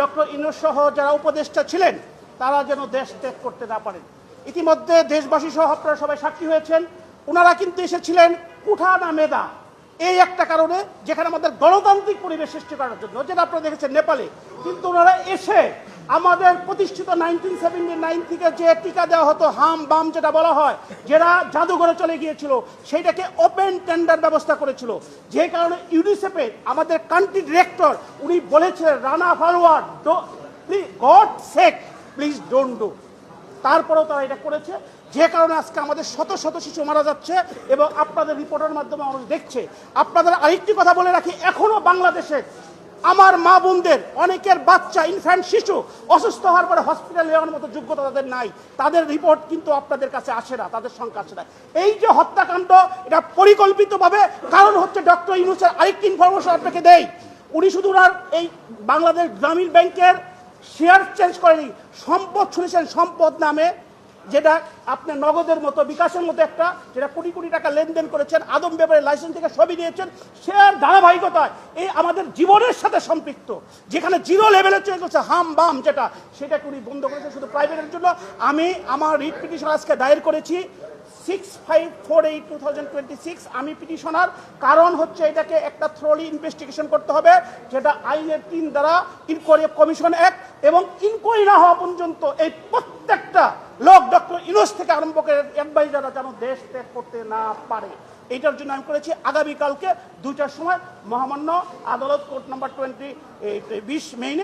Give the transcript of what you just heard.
Doctor Yunus সহ যারা উপদেষ্টা ছিলেন তারা যেন দেশ ত্যাগ করতে না পারেন। ইতিমধ্যে দেশবাসী সহ আপনারা সবাই সাক্ষী হয়েছেন, ওনারা কিন্তু এসেছিলেন কুঠা না মেধা এই একটা কারণে, যেখানে আমাদের গণতান্ত্রিক পরিবেশ সৃষ্টি করার জন্য, যেটা আপনারা দেখেছেন নেপালে। কিন্তু ওনারা এসে আমাদের প্রতিষ্ঠিত 1979 থেকে যে টিকা দেওয়া হতো হাম বাম যেটা বলা হয়, যারা জাদুঘরে চলে গিয়েছিল, সেইটাকে ওপেন টেন্ডার ব্যবস্থা করেছিল। যে কারণে ইউনিসেফের আমাদের কান্ট্রি ডিরেক্টর উনি বলেছিলেন Rana forward, God sake please don't do. তারপরেও তারা এটা করেছে, যে কারণে আজকে আমাদের শত শত শিশু মারা যাচ্ছে এবং আপনাদের রিপোর্টের মাধ্যমে মানুষ দেখছে। আপনাদের আরেকটি কথা বলে রাখি, এখনো বাংলাদেশে আমার মা বোনদের অনেকের বাচ্চা ইনফ্যান্ট শিশু অসুস্থ হওয়ার পরে হসপিটালে যাওয়ার মতো যোগ্যতা তাদের নাই, তাদের রিপোর্ট কিন্তু আপনাদের কাছে আসে না, তাদের সংখ্যা আসে না। এই যে হত্যাকাণ্ড, এটা পরিকল্পিতভাবে, কারণ হচ্ছে ডক্টর ইউনূসের আরেকটি ইনফরমেশন আপনাকে দেই, উনি শুধু ওনার এই বাংলাদেশ গ্রামীণ ব্যাংকের শেয়ার চেঞ্জ করেনি, সম্পদ শুনেছেন, সম্পদ নামে যেটা আপনার নগদের মতো বিকাশের মতো একটা, যেটা কোটি কোটি টাকা লেনদেন করেছেন, আদম ব্যাপারে লাইসেন্স থেকে সবই নিয়েছেন, সে আর ধারাবাহিকতায় এই আমাদের জীবনের সাথে সম্পৃক্ত, যেখানে জিরো লেভেলে চলে গেছে হাম বাম যেটা, সেটাকে উনি বন্ধ করেছেন শুধু প্রাইভেটের জন্য। আমি আমার রিট পিটিশন আজকে দায়ের করেছি 6548/2026। আমি পিটিশনার, কারণ হচ্ছে এটাকে একটা থ্রোলি ইনভেস্টিগেশন করতে হবে, যেটা আইনের 3 দ্বারা ইনকোয়ারি কমিশন অ্যাক্ট, এবং ইনকোয়ারি না হওয়া পর্যন্ত এই প্রত্যেকটা লোক ডক্টর ইউনূস থেকে আরম্ভ করে অ্যাডভাইজাররা যেন দেশ ত্যাগ করতে না পারে, এইটার জন্য আমি করেছি। আগামীকালকে 2টার সময় মহামান্য আদালত কোর্ট নাম্বার 20 মেইনে